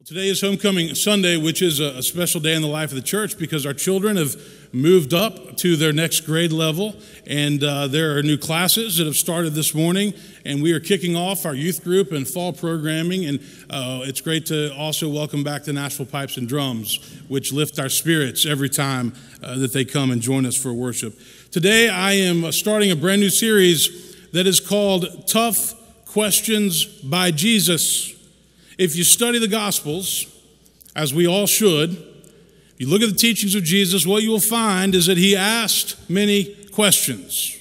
Today is Homecoming Sunday, which is a special day in the life of the church because our children have moved up to their next grade level, and there are new classes that have started this morning, and we are kicking off our youth group and fall programming, and it's great to also welcome back the Nashville Pipes and Drums, which lift our spirits every time that they come and join us for worship. Today I am starting a brand new series that is called Tough Questions by Jesus. If you study the Gospels, as we all should, if you look at the teachings of Jesus, what you will find is that he asked many questions.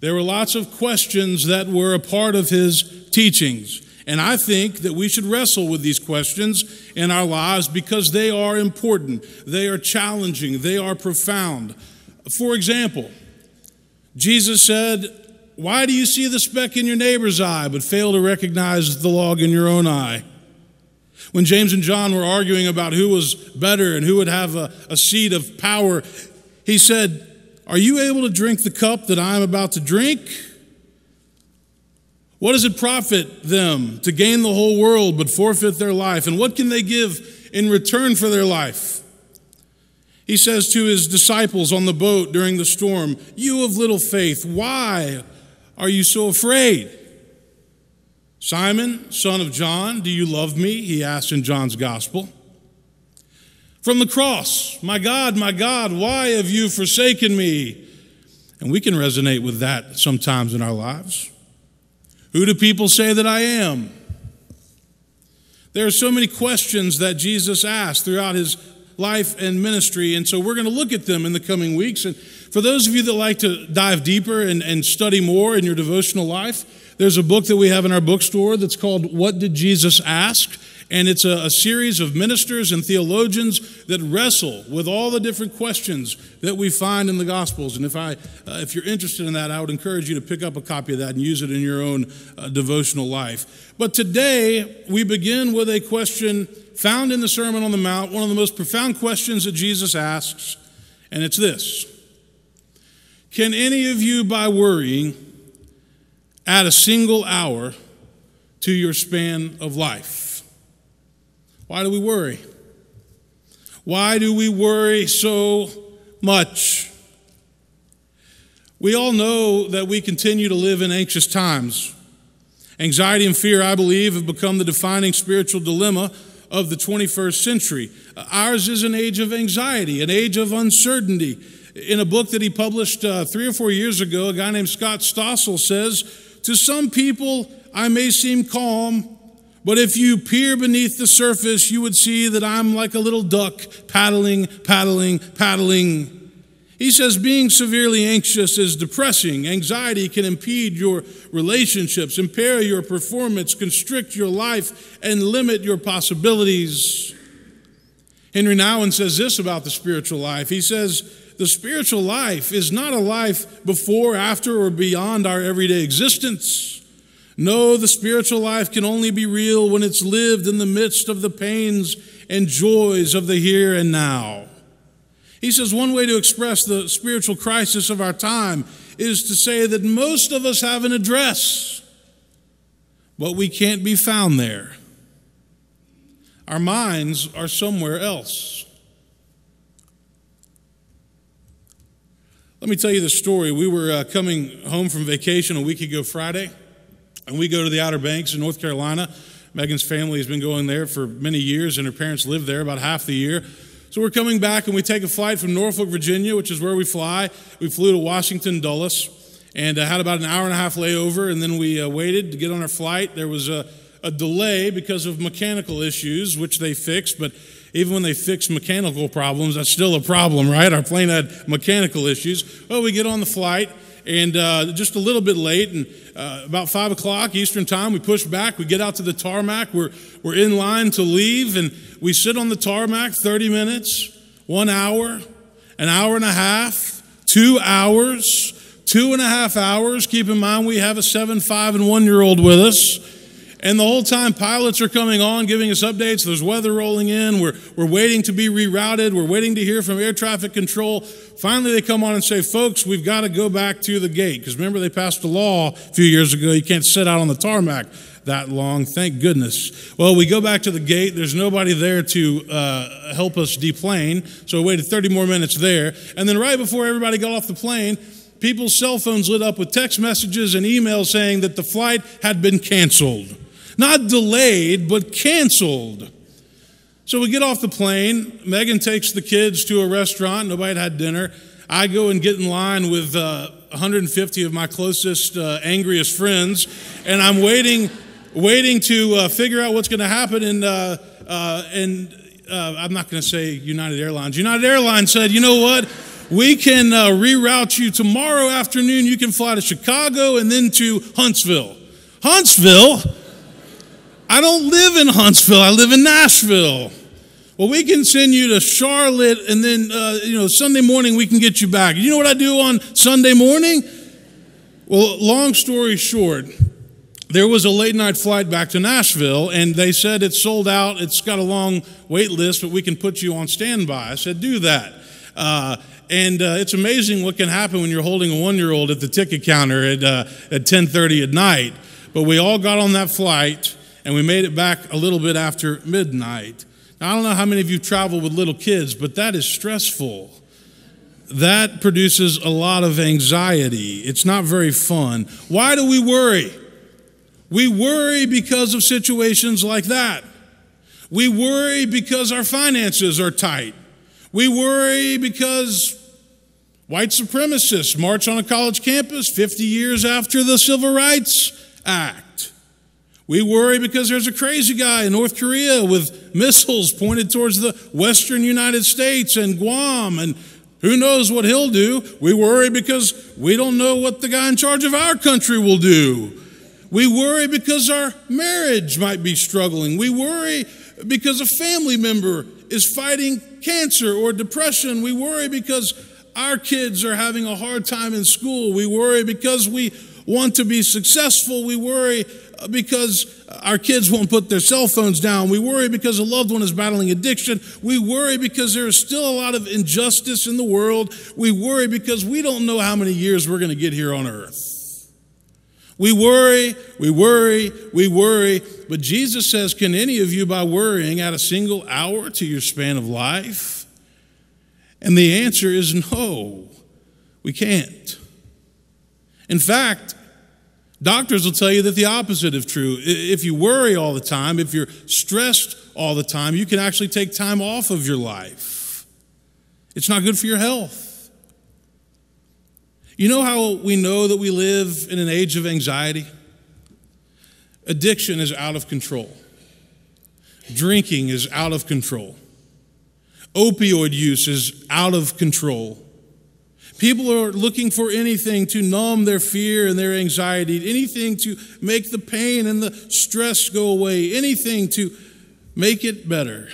There were lots of questions that were a part of his teachings. And I think that we should wrestle with these questions in our lives because they are important, they are challenging, they are profound. For example, Jesus said, "Why do you see the speck in your neighbor's eye but fail to recognize the log in your own eye?" When James and John were arguing about who was better and who would have a seat of power, he said, "Are you able to drink the cup that I am about to drink? What does it profit them to gain the whole world but forfeit their life? And what can they give in return for their life?" He says to his disciples on the boat during the storm, "You of little faith, why are you so afraid? Simon, son of John, do you love me?" he asked in John's gospel. From the cross, my God, why have you forsaken me?" And we can resonate with that sometimes in our lives. Who do people say that I am? There are so many questions that Jesus asked throughout his life and ministry, and so we're going to look at them in the coming weeks. And for those of you that like to dive deeper and study more in your devotional life, there's a book that we have in our bookstore that's called What Did Jesus Ask? And it's a series of ministers and theologians that wrestle with all the different questions that we find in the Gospels. And if you're interested in that, I would encourage you to pick up a copy of that and use it in your own devotional life. But today, we begin with a question found in the Sermon on the Mount, one of the most profound questions that Jesus asks, and it's this: can any of you, by worrying, add a single hour to your span of life? Why do we worry? Why do we worry so much? We all know that we continue to live in anxious times. Anxiety and fear, I believe, have become the defining spiritual dilemma of the 21st century. Ours is an age of anxiety, an age of uncertainty. In a book that he published 3 or 4 years ago, a guy named Stauffer says, "To some people, I may seem calm, but if you peer beneath the surface, you would see that I'm like a little duck paddling. He says being severely anxious is depressing. Anxiety can impede your relationships, impair your performance, constrict your life, and limit your possibilities. Henry Nouwen says this about the spiritual life. He says, the spiritual life is not a life before, after, or beyond our everyday existence. No, the spiritual life can only be real when it's lived in the midst of the pains and joys of the here and now. He says one way to express the spiritual crisis of our time is to say that most of us have an address, but we can't be found there. Our minds are somewhere else. Let me tell you the story. We were coming home from vacation a week ago Friday, and we go to the Outer Banks in North Carolina. Megan's family has been going there for many years, and her parents lived there about half the year. So we're coming back, and we take a flight from Norfolk, Virginia, which is where we fly. We flew to Washington, Dulles, and had about an hour and a half layover, and then we waited to get on our flight. There was a delay because of mechanical issues, which they fixed, but even when they fix mechanical problems, that's still a problem, right? Our plane had mechanical issues. Well, we get on the flight, and just a little bit late, and about 5 o'clock Eastern time, we push back, we get out to the tarmac, we're in line to leave, and we sit on the tarmac 30 minutes, 1 hour, an hour and a half, 2 hours, 2.5 hours. Keep in mind we have a 7, 5, and 1-year-old with us. And the whole time, pilots are coming on, giving us updates. There's weather rolling in. We're waiting to be rerouted. We're waiting to hear from air traffic control. Finally, they come on and say, folks, we've got to go back to the gate. Because remember, they passed a law a few years ago. You can't sit out on the tarmac that long. Thank goodness. Well, we go back to the gate. There's nobody there to help us deplane. So we waited 30 more minutes there. And then right before everybody got off the plane, people's cell phones lit up with text messages and emails saying that the flight had been canceled. Not delayed, but canceled. So we get off the plane. Megan takes the kids to a restaurant. Nobody had dinner. I go and get in line with 150 of my closest, angriest friends, and I'm waiting to figure out what's going to happen. And I'm not going to say United Airlines. United Airlines said, you know what? We can reroute you tomorrow afternoon. You can fly to Chicago and then to Huntsville. Huntsville? I don't live in Huntsville. I live in Nashville. Well, we can send you to Charlotte, and then, Sunday morning we can get you back. You know what I do on Sunday morning? Well, long story short, there was a late-night flight back to Nashville, and they said it's sold out. It's got a long wait list, but we can put you on standby. I said, do that. And it's amazing what can happen when you're holding a 1-year-old at the ticket counter at 10:30 at night. But we all got on that flight, and we made it back a little bit after midnight. Now, I don't know how many of you travel with little kids, but that is stressful. That produces a lot of anxiety. It's not very fun. Why do we worry? We worry because of situations like that. We worry because our finances are tight. We worry because white supremacists march on a college campus 50 years after the Civil Rights Act. We worry because there's a crazy guy in North Korea with missiles pointed towards the western United States and Guam, and who knows what he'll do. We worry because we don't know what the guy in charge of our country will do. We worry because our marriage might be struggling. We worry because a family member is fighting cancer or depression. We worry because our kids are having a hard time in school. We worry because we want to be successful. We worry because our kids won't put their cell phones down. We worry because a loved one is battling addiction. We worry because there is still a lot of injustice in the world. We worry because we don't know how many years we're going to get here on earth. We worry, but Jesus says, can any of you by worrying add a single hour to your span of life? And the answer is no, we can't. In fact, doctors will tell you that the opposite is true. If you worry all the time, if you're stressed all the time, you can actually take time off of your life. It's not good for your health. You know how we know that we live in an age of anxiety? Addiction is out of control. Drinking is out of control. Opioid use is out of control. People are looking for anything to numb their fear and their anxiety, anything to make the pain and the stress go away, anything to make it better.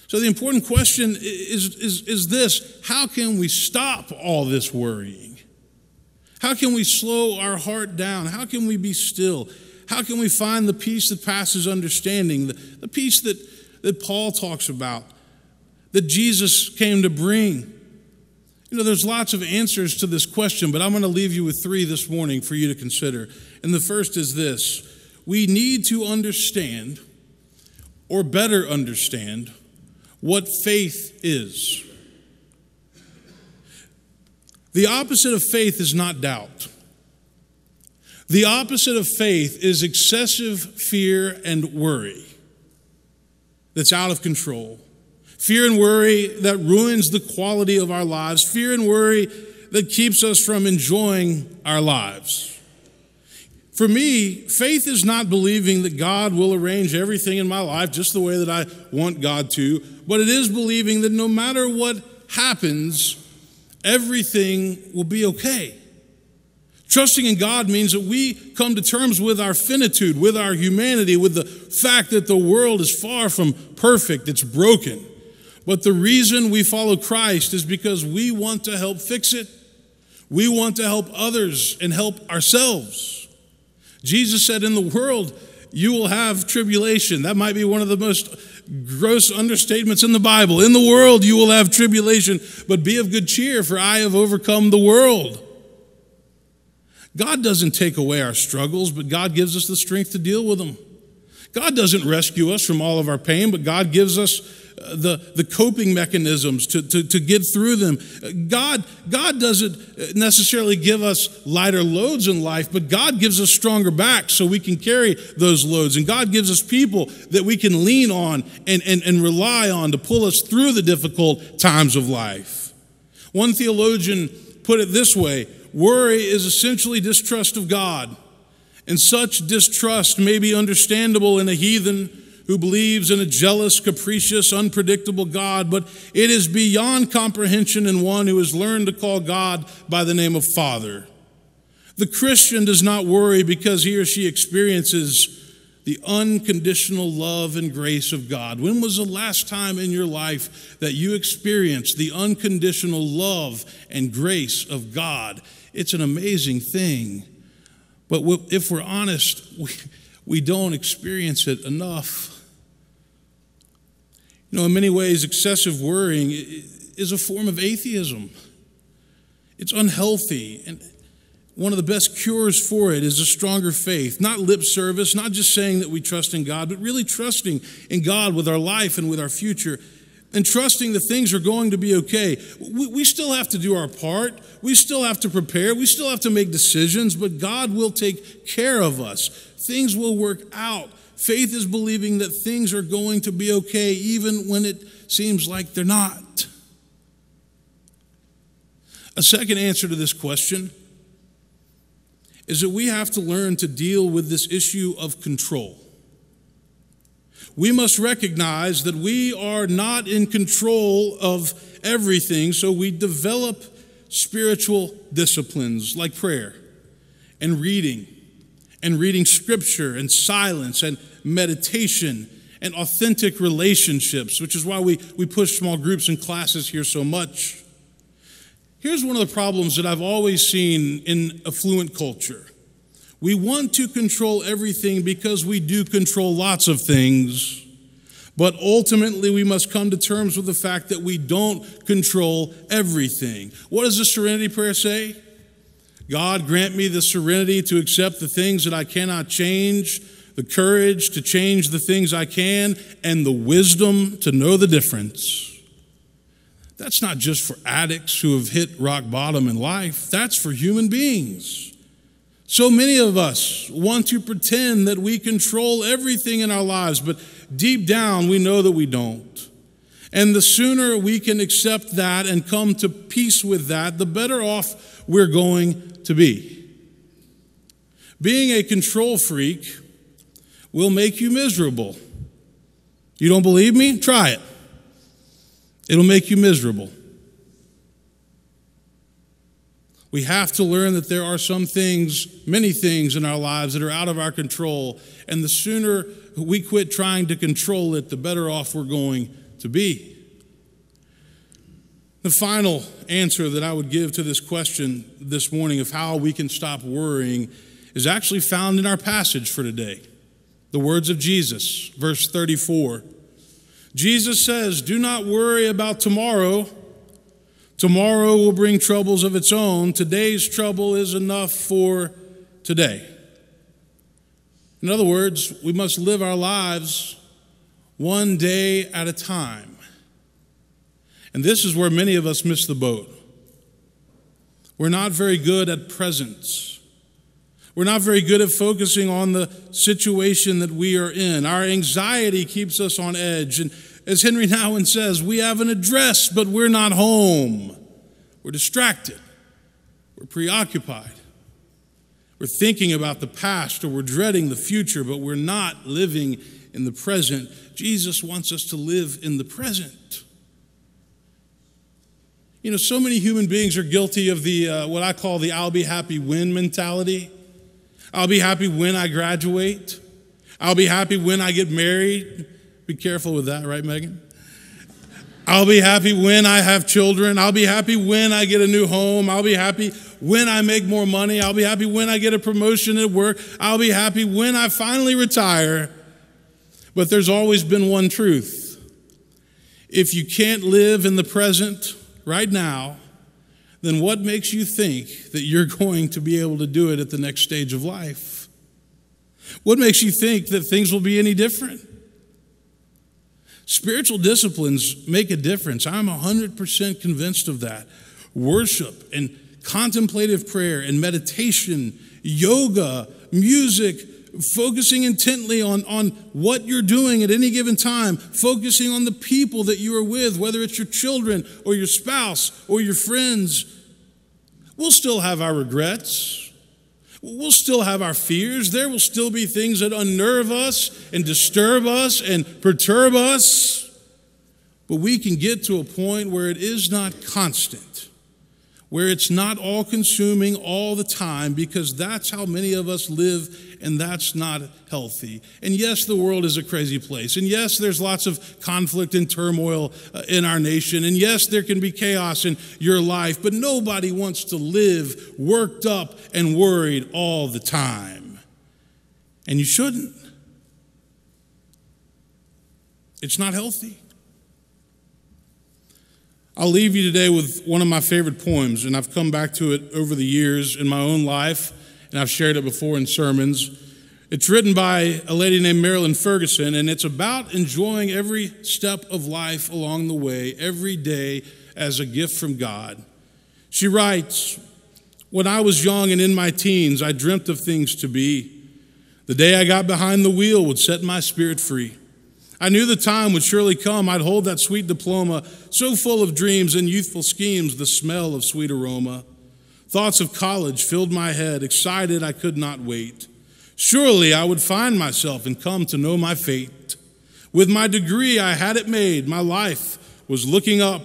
So the important question is this: how can we stop all this worrying? How can we slow our heart down? How can we be still? How can we find the peace that passes understanding, the peace that Paul talks about, that Jesus came to bring? You know, there's lots of answers to this question, but I'm going to leave you with 3 this morning for you to consider. And the first is this: we need to understand, or better understand, what faith is. The opposite of faith is not doubt. The opposite of faith is excessive fear and worry that's out of control. Fear and worry that ruins the quality of our lives. Fear and worry that keeps us from enjoying our lives. For me, faith is not believing that God will arrange everything in my life just the way that I want God to, but it is believing that no matter what happens, everything will be okay. Trusting in God means that we come to terms with our finitude, with our humanity, with the fact that the world is far from perfect, it's broken. But the reason we follow Christ is because we want to help fix it. We want to help others and help ourselves. Jesus said, in the world, you will have tribulation. That might be one of the most gross understatements in the Bible. In the world, you will have tribulation, but be of good cheer, for I have overcome the world. God doesn't take away our struggles, but God gives us the strength to deal with them. God doesn't rescue us from all of our pain, but God gives us the coping mechanisms to get through them. God doesn't necessarily give us lighter loads in life, but God gives us stronger backs so we can carry those loads. And God gives us people that we can lean on and rely on to pull us through the difficult times of life. One theologian put it this way: worry is essentially distrust of God. And such distrust may be understandable in a heathen who believes in a jealous, capricious, unpredictable God, but it is beyond comprehension in one who has learned to call God by the name of Father. The Christian does not worry because he or she experiences the unconditional love and grace of God. When was the last time in your life that you experienced the unconditional love and grace of God? It's an amazing thing. But if we're honest, we don't experience it enough. You know, in many ways, excessive worrying is a form of atheism. It's unhealthy, and one of the best cures for it is a stronger faith, not lip service, not just saying that we trust in God, but really trusting in God with our life and with our future, and trusting that things are going to be okay. We still have to do our part. We still have to prepare. We still have to make decisions, but God will take care of us. Things will work out. Faith is believing that things are going to be okay even when it seems like they're not. A second answer to this question is that we have to learn to deal with this issue of control. We must recognize that we are not in control of everything, so we develop spiritual disciplines like prayer and reading scripture and silence and meditation and authentic relationships, which is why we push small groups and classes here so much. Here's one of the problems that I've always seen in affluent culture. We want to control everything because we do control lots of things, but ultimately we must come to terms with the fact that we don't control everything. What does the serenity prayer say? God, grant me the serenity to accept the things that I cannot change, the courage to change the things I can, and the wisdom to know the difference. That's not just for addicts who have hit rock bottom in life. That's for human beings. So many of us want to pretend that we control everything in our lives, but deep down we know that we don't. And the sooner we can accept that and come to peace with that, the better off we're going to be. Being a control freak will make you miserable. You don't believe me? Try it. It'll make you miserable. We have to learn that there are some things, many things in our lives that are out of our control, and the sooner we quit trying to control it, the better off we're going to be. The final answer that I would give to this question this morning of how we can stop worrying is actually found in our passage for today. The words of Jesus, verse 34. Jesus says, "Do not worry about tomorrow. Tomorrow will bring troubles of its own. Today's trouble is enough for today." In other words, we must live our lives one day at a time. And this is where many of us miss the boat. We're not very good at presence. We're not very good at focusing on the situation that we are in. Our anxiety keeps us on edge. And as Henry Nouwen says, we have an address, but we're not home. We're distracted. We're preoccupied. We're thinking about the past, or we're dreading the future, but we're not living in the present. Jesus wants us to live in the present. You know, so many human beings are guilty of the what I call the I'll be happy when mentality. I'll be happy when I graduate. I'll be happy when I get married. Be careful with that, right, Megan? I'll be happy when I have children. I'll be happy when I get a new home. I'll be happy when I make more money. I'll be happy when I get a promotion at work. I'll be happy when I finally retire. But there's always been one truth. If you can't live in the present right now, then what makes you think that you're going to be able to do it at the next stage of life? What makes you think that things will be any different? Spiritual disciplines make a difference. I'm 100% convinced of that. Worship and contemplative prayer and meditation, yoga, music, focusing intently on what you're doing at any given time, focusing on the people that you are with, whether it's your children or your spouse or your friends. We'll still have our regrets. We'll still have our fears. There will still be things that unnerve us and disturb us and perturb us. But we can get to a point where it is not constant, where it's not all-consuming all the time, because that's how many of us live, and that's not healthy. And yes, the world is a crazy place. And yes, there's lots of conflict and turmoil in our nation. And yes, there can be chaos in your life, but nobody wants to live worked up and worried all the time. And you shouldn't. It's not healthy. I'll leave you today with one of my favorite poems, and I've come back to it over the years in my own life, and I've shared it before in sermons. It's written by a lady named Marilyn Ferguson, and it's about enjoying every step of life along the way, every day as a gift from God. She writes, "When I was young and in my teens, I dreamt of things to be. The day I got behind the wheel would set my spirit free. I knew the time would surely come. I'd hold that sweet diploma, so full of dreams and youthful schemes, the smell of sweet aroma. Thoughts of college filled my head, excited I could not wait. Surely I would find myself and come to know my fate. With my degree I had it made, my life was looking up.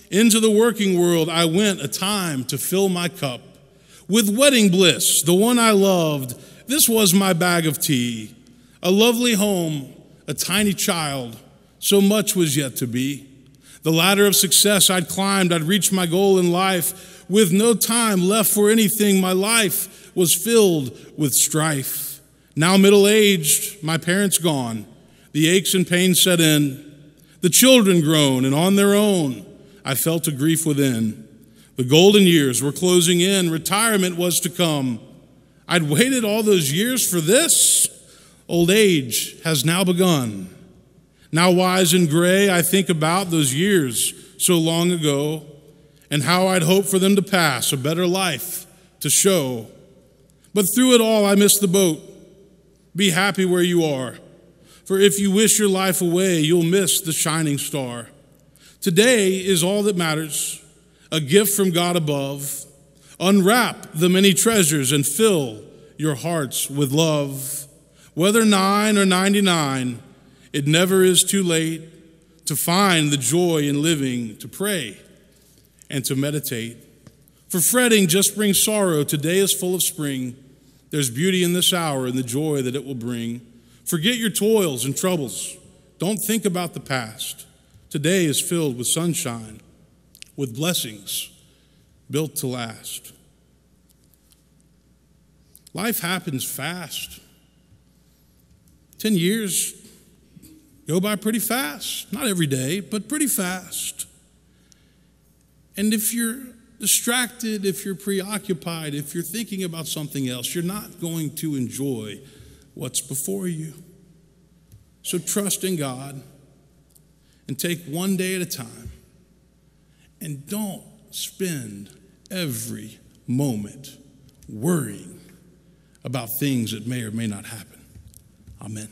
Into the working world I went, a time to fill my cup. With wedding bliss, the one I loved, this was my bag of tea. A lovely home, a tiny child, so much was yet to be. The ladder of success I'd climbed, I'd reached my goal in life. With no time left for anything, my life was filled with strife. Now middle-aged, my parents gone, the aches and pains set in. The children grown, and on their own, I felt a grief within. The golden years were closing in, retirement was to come. I'd waited all those years for this. Old age has now begun. Now wise and gray, I think about those years so long ago and how I'd hoped for them to pass, a better life to show. But through it all, I missed the boat. Be happy where you are, for if you wish your life away, you'll miss the shining star. Today is all that matters, a gift from God above. Unwrap the many treasures and fill your hearts with love. Whether 9 or 99, it never is too late to find the joy in living, to pray and to meditate. For fretting just brings sorrow. Today is full of spring. There's beauty in this hour and the joy that it will bring. Forget your toils and troubles. Don't think about the past. Today is filled with sunshine, with blessings built to last. Life happens fast. 10 years go by pretty fast. Not every day, but pretty fast. And if you're distracted, if you're preoccupied, if you're thinking about something else, you're not going to enjoy what's before you. So trust in God and take one day at a time. And don't spend every moment worrying about things that may or may not happen. Amen.